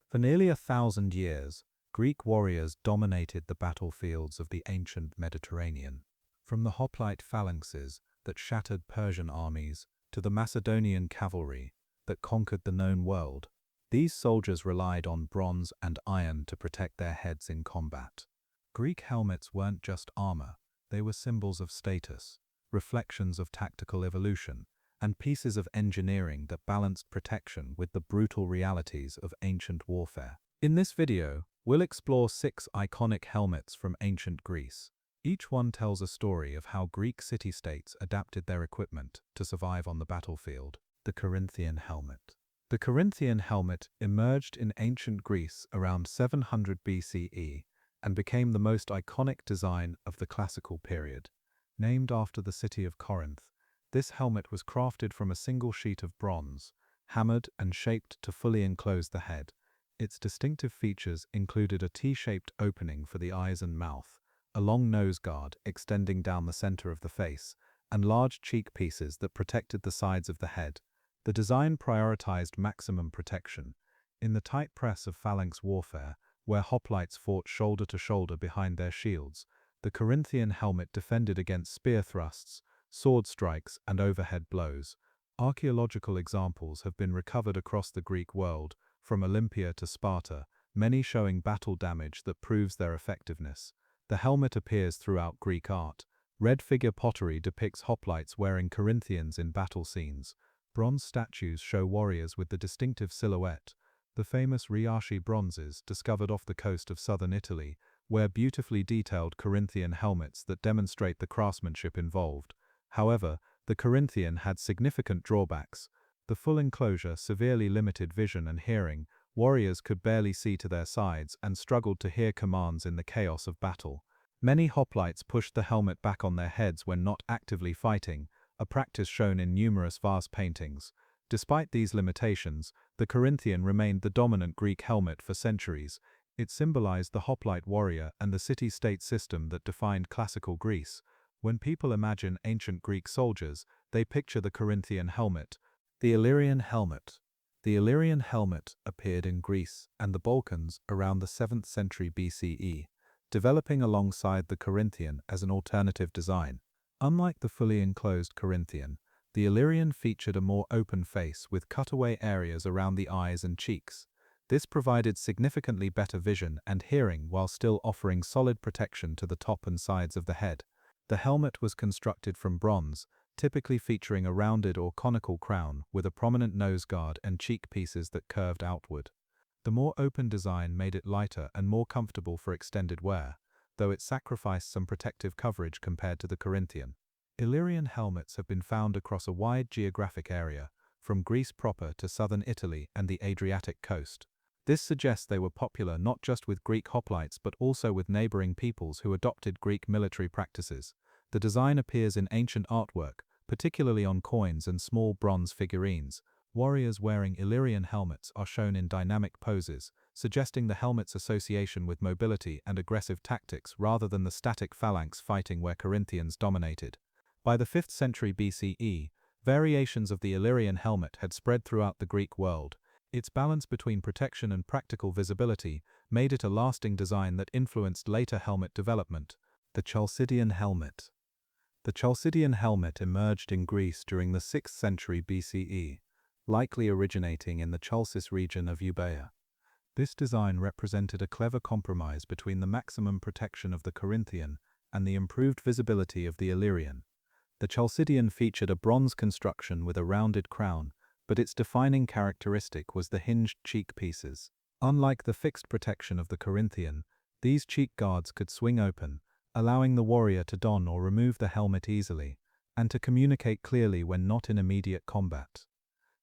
For nearly 1,000 years, Greek warriors dominated the battlefields of the ancient Mediterranean. From the hoplite phalanxes that shattered Persian armies to the Macedonian cavalry that conquered the known world, these soldiers relied on bronze and iron to protect their heads in combat. Greek helmets weren't just armor, they were symbols of status, reflections of tactical evolution, and pieces of engineering that balanced protection with the brutal realities of ancient warfare. In this video, we'll explore 6 iconic helmets from ancient Greece. Each one tells a story of how Greek city-states adapted their equipment to survive on the battlefield. The Corinthian helmet. The Corinthian helmet emerged in ancient Greece around 700 BCE and became the most iconic design of the classical period. Named after the city of Corinth, this helmet was crafted from a single sheet of bronze, hammered and shaped to fully enclose the head. Its distinctive features included a T-shaped opening for the eyes and mouth, a long nose guard extending down the center of the face, and large cheek pieces that protected the sides of the head. The design prioritized maximum protection. In the tight press of phalanx warfare, where hoplites fought shoulder to shoulder behind their shields, the Corinthian helmet defended against spear thrusts, sword strikes, and overhead blows. Archaeological examples have been recovered across the Greek world, from Olympia to Sparta, many showing battle damage that proves their effectiveness. The helmet appears throughout Greek art. Red figure pottery depicts hoplites wearing Corinthians in battle scenes. Bronze statues show warriors with the distinctive silhouette. The famous Riaci bronzes, discovered off the coast of southern Italy, wear beautifully detailed Corinthian helmets that demonstrate the craftsmanship involved. However, the Corinthian had significant drawbacks. The full enclosure severely limited vision and hearing. Warriors could barely see to their sides and struggled to hear commands in the chaos of battle. Many hoplites pushed the helmet back on their heads when not actively fighting, a practice shown in numerous vase paintings. Despite these limitations, the Corinthian remained the dominant Greek helmet for centuries. It symbolized the hoplite warrior and the city-state system that defined classical Greece. When people imagine ancient Greek soldiers, they picture the Corinthian helmet. The Illyrian helmet. The Illyrian helmet appeared in Greece and the Balkans around the 7th century BCE, developing alongside the Corinthian as an alternative design. Unlike the fully enclosed Corinthian, the Illyrian featured a more open face with cutaway areas around the eyes and cheeks. This provided significantly better vision and hearing while still offering solid protection to the top and sides of the head. The helmet was constructed from bronze, typically featuring a rounded or conical crown with a prominent nose guard and cheek pieces that curved outward. The more open design made it lighter and more comfortable for extended wear, though it sacrificed some protective coverage compared to the Corinthian. Illyrian helmets have been found across a wide geographic area, from Greece proper to southern Italy and the Adriatic coast. This suggests they were popular not just with Greek hoplites but also with neighboring peoples who adopted Greek military practices. The design appears in ancient artwork, particularly on coins and small bronze figurines. Warriors wearing Illyrian helmets are shown in dynamic poses, suggesting the helmet's association with mobility and aggressive tactics rather than the static phalanx fighting where Corinthians dominated. By the 5th century BCE, variations of the Illyrian helmet had spread throughout the Greek world. Its balance between protection and practical visibility made it a lasting design that influenced later helmet development. The Chalcidian helmet. The Chalcidian helmet emerged in Greece during the 6th century BCE, likely originating in the Chalcis region of Euboea. This design represented a clever compromise between the maximum protection of the Corinthian and the improved visibility of the Illyrian. The Chalcidian featured a bronze construction with a rounded crown, but its defining characteristic was the hinged cheek pieces. Unlike the fixed protection of the Corinthian, these cheek guards could swing open, allowing the warrior to don or remove the helmet easily, and to communicate clearly when not in immediate combat.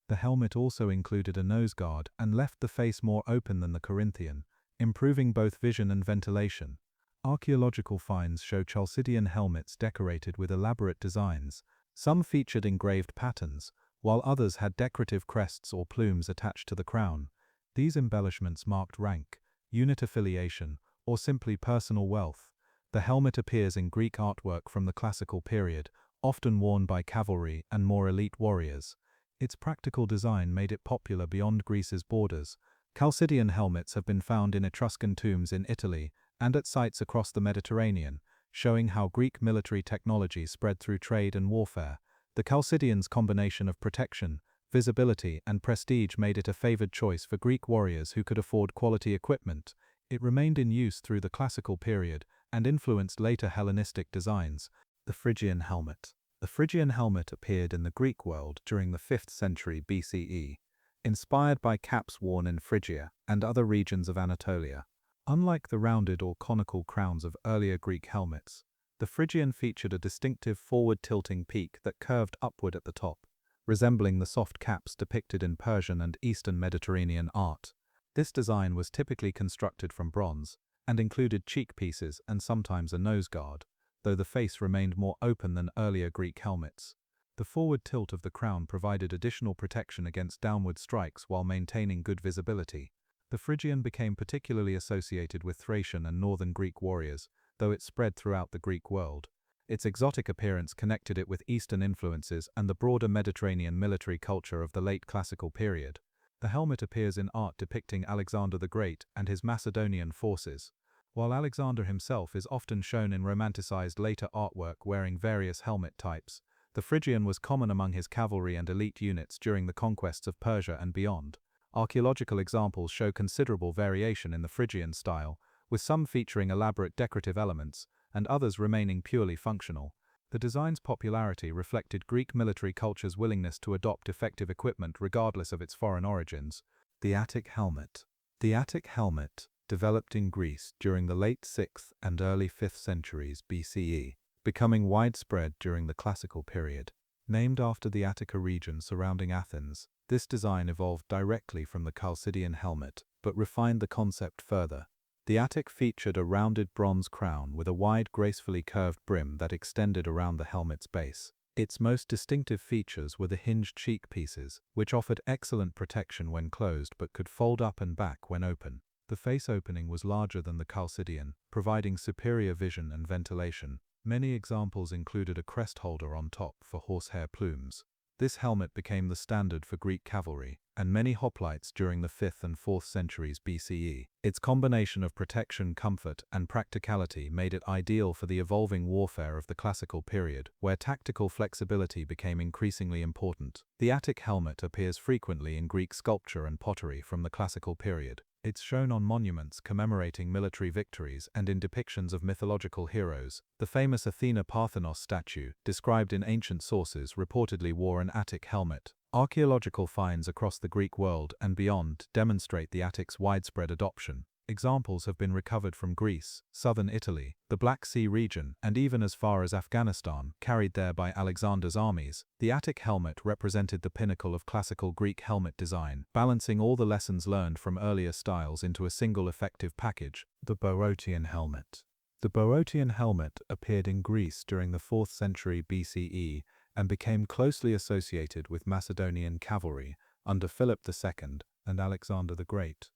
The helmet also included a nose guard and left the face more open than the Corinthian, improving both vision and ventilation. Archaeological finds show Chalcidian helmets decorated with elaborate designs. Some featured engraved patterns, while others had decorative crests or plumes attached to the crown. These embellishments marked rank, unit affiliation, or simply personal wealth. The helmet appears in Greek artwork from the classical period, often worn by cavalry and more elite warriors. Its practical design made it popular beyond Greece's borders. Chalcidian helmets have been found in Etruscan tombs in Italy and at sites across the Mediterranean, showing how Greek military technology spread through trade and warfare. The Chalcidians' combination of protection, visibility, and prestige made it a favored choice for Greek warriors who could afford quality equipment. It remained in use through the classical period and influenced later Hellenistic designs. The Phrygian helmet. The Phrygian helmet appeared in the Greek world during the 5th century BCE, inspired by caps worn in Phrygia and other regions of Anatolia. Unlike the rounded or conical crowns of earlier Greek helmets, the Phrygian featured a distinctive forward-tilting peak that curved upward at the top, resembling the soft caps depicted in Persian and Eastern Mediterranean art. This design was typically constructed from bronze and included cheek pieces and sometimes a nose guard, though the face remained more open than earlier Greek helmets. The forward tilt of the crown provided additional protection against downward strikes while maintaining good visibility. The Phrygian became particularly associated with Thracian and northern Greek warriors, though it spread throughout the Greek world. Its exotic appearance connected it with Eastern influences and the broader Mediterranean military culture of the late classical period. The helmet appears in art depicting Alexander the Great and his Macedonian forces, while Alexander himself is often shown in romanticized later artwork wearing various helmet types. The Phrygian was common among his cavalry and elite units during the conquests of Persia and beyond. Archaeological examples show considerable variation in the Phrygian style, with some featuring elaborate decorative elements and others remaining purely functional. The design's popularity reflected Greek military culture's willingness to adopt effective equipment regardless of its foreign origins. The Attic helmet. The Attic helmet developed in Greece during the late 6th and early 5th centuries BCE, becoming widespread during the classical period. Named after the Attica region surrounding Athens, this design evolved directly from the Chalcidian helmet, but refined the concept further. The Attic featured a rounded bronze crown with a wide, gracefully curved brim that extended around the helmet's base. Its most distinctive features were the hinged cheek pieces, which offered excellent protection when closed but could fold up and back when open. The face opening was larger than the Chalcidian, providing superior vision and ventilation. Many examples included a crest holder on top for horsehair plumes. This helmet became the standard for Greek cavalry and many hoplites during the 5th and 4th centuries BCE. Its combination of protection, comfort, and practicality made it ideal for the evolving warfare of the classical period, where tactical flexibility became increasingly important. The Attic helmet appears frequently in Greek sculpture and pottery from the classical period. It's shown on monuments commemorating military victories and in depictions of mythological heroes. The famous Athena Parthenos statue, described in ancient sources, reportedly wore an Attic helmet. Archaeological finds across the Greek world and beyond demonstrate the Attic's widespread adoption. Examples have been recovered from Greece, southern Italy, the Black Sea region, and even as far as Afghanistan, carried there by Alexander's armies. The Attic helmet represented the pinnacle of classical Greek helmet design, balancing all the lessons learned from earlier styles into a single effective package. The Boeotian helmet. The Boeotian helmet appeared in Greece during the 4th century BCE and became closely associated with Macedonian cavalry under Philip II and Alexander the Great.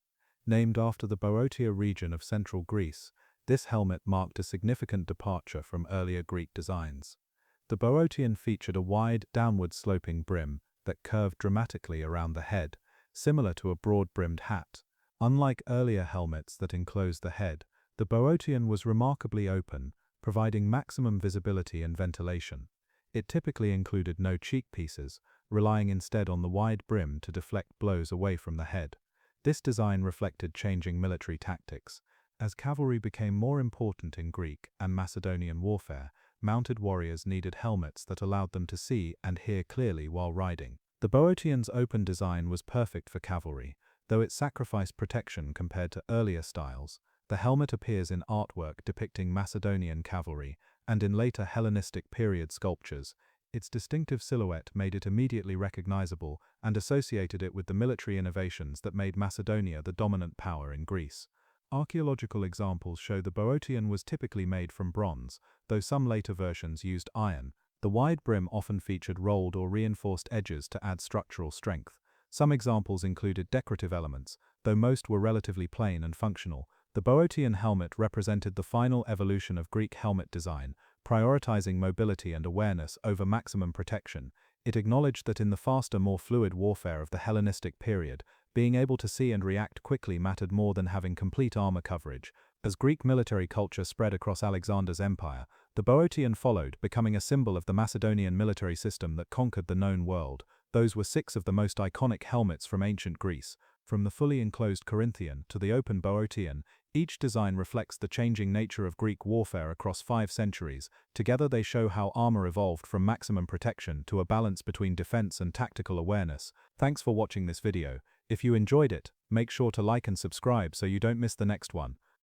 Named after the Boeotia region of central Greece, this helmet marked a significant departure from earlier Greek designs. The Boeotian featured a wide, downward-sloping brim that curved dramatically around the head, similar to a broad-brimmed hat. Unlike earlier helmets that enclosed the head, the Boeotian was remarkably open, providing maximum visibility and ventilation. It typically included no cheek pieces, relying instead on the wide brim to deflect blows away from the head. This design reflected changing military tactics. As cavalry became more important in Greek and Macedonian warfare, mounted warriors needed helmets that allowed them to see and hear clearly while riding. The Boeotian's open design was perfect for cavalry, though it sacrificed protection compared to earlier styles. The helmet appears in artwork depicting Macedonian cavalry and in later Hellenistic period sculptures. Its distinctive silhouette made it immediately recognizable and associated it with the military innovations that made Macedonia the dominant power in Greece. Archaeological examples show the Boeotian was typically made from bronze, though some later versions used iron. The wide brim often featured rolled or reinforced edges to add structural strength. Some examples included decorative elements, though most were relatively plain and functional. The Boeotian helmet represented the final evolution of Greek helmet design, prioritizing mobility and awareness over maximum protection. It acknowledged that in the faster, more fluid warfare of the Hellenistic period, being able to see and react quickly mattered more than having complete armor coverage. As Greek military culture spread across Alexander's empire, the Boeotian followed, becoming a symbol of the Macedonian military system that conquered the known world. Those were 6 of the most iconic helmets from ancient Greece, from the fully enclosed Corinthian to the open Boeotian. Each design reflects the changing nature of Greek warfare across 5 centuries. Together they show how armor evolved from maximum protection to a balance between defense and tactical awareness. Thanks for watching this video. If you enjoyed it, make sure to like and subscribe so you don't miss the next one.